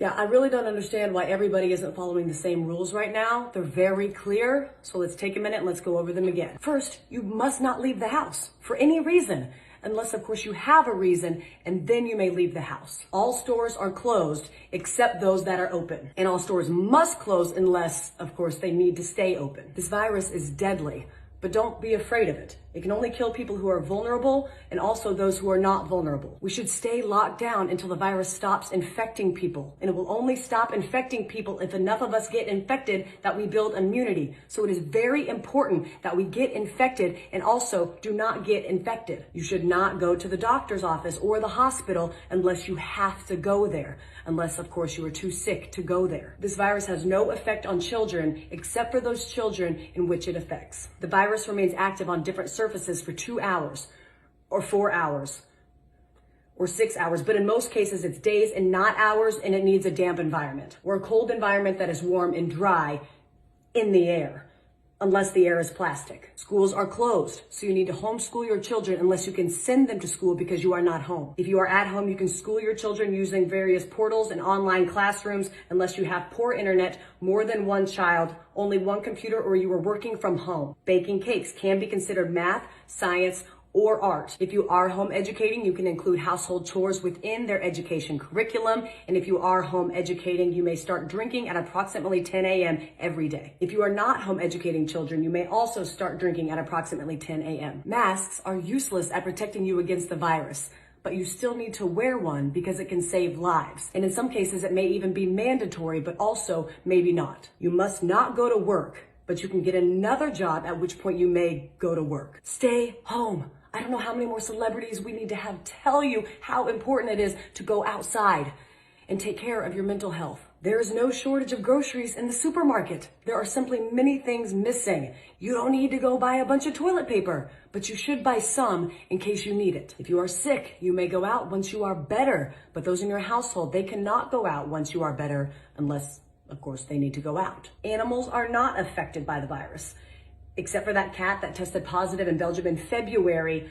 Yeah, I really don't understand why everybody isn't following the same rules right now. They're very clear. So let's take a minute and let's go over them again. First, you must not leave the house for any reason, unless of course you have a reason, and then you may leave the house. All stores are closed except those that are open. And all stores must close unless of course they need to stay open. This virus is deadly, but don't be afraid of it. It can only kill people who are vulnerable and also those who are not vulnerable. We should stay locked down until the virus stops infecting people. And it will only stop infecting people if enough of us get infected that we build immunity. So it is very important that we get infected and also do not get infected. You should not go to the doctor's office or the hospital unless you have to go there. Unless, of course, you are too sick to go there. This virus has no effect on children except for those children in which it affects. The virus remains active on different surfaces for 2 hours or 4 hours or 6 hours, but in most cases it's days and not hours, and it needs a damp environment or a cold environment that is warm and dry in the air, unless the air is plastic. Schools are closed, so you need to homeschool your children unless you can send them to school because you are not home. If you are at home, you can school your children using various portals and online classrooms unless you have poor internet, more than one child, only one computer, or you are working from home. Baking cakes can be considered math, science, or art. If you are home educating, you can include household chores within their education curriculum. And if you are home educating, you may start drinking at approximately 10 a.m. every day. If you are not home educating children, you may also start drinking at approximately 10 a.m. Masks are useless at protecting you against the virus, but you still need to wear one because it can save lives. And in some cases, it may even be mandatory, but also maybe not. You must not go to work, but you can get another job, at which point you may go to work. Stay home. I don't know how many more celebrities we need to have tell you how important it is to go outside and take care of your mental health. There is no shortage of groceries in the supermarket. There are simply many things missing. You don't need to go buy a bunch of toilet paper, but you should buy some in case you need it. If you are sick, you may go out once you are better, but those in your household, they cannot go out once you are better unless, of course, they need to go out. Animals are not affected by the virus, except for that cat that tested positive in Belgium in February,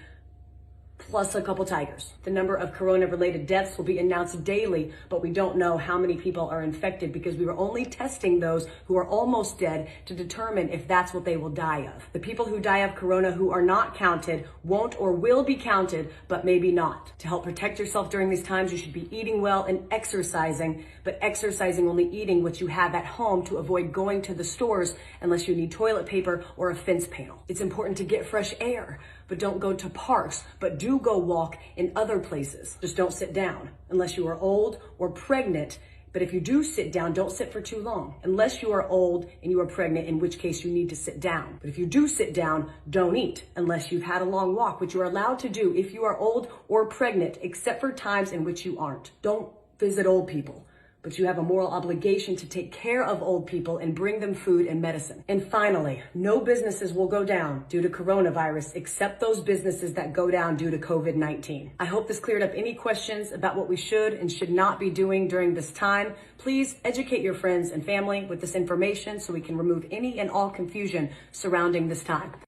plus a couple tigers. The number of corona-related deaths will be announced daily, but we don't know how many people are infected because we were only testing those who are almost dead to determine if that's what they will die of. The people who die of corona who are not counted won't or will be counted, but maybe not. To help protect yourself during these times, you should be eating well and exercising, but exercising only eating what you have at home to avoid going to the stores unless you need toilet paper or a fence panel. It's important to get fresh air, but don't go to parks, but do go walk in other places. Just don't sit down unless you are old or pregnant. But if you do sit down, don't sit for too long. Unless you are old and you are pregnant, in which case you need to sit down. But if you do sit down, don't eat unless you've had a long walk, which you are allowed to do if you are old or pregnant, except for times in which you aren't. Don't visit old people, but you have a moral obligation to take care of old people and bring them food and medicine. And finally, no businesses will go down due to coronavirus except those businesses that go down due to COVID-19. I hope this cleared up any questions about what we should and should not be doing during this time. Please educate your friends and family with this information so we can remove any and all confusion surrounding this time.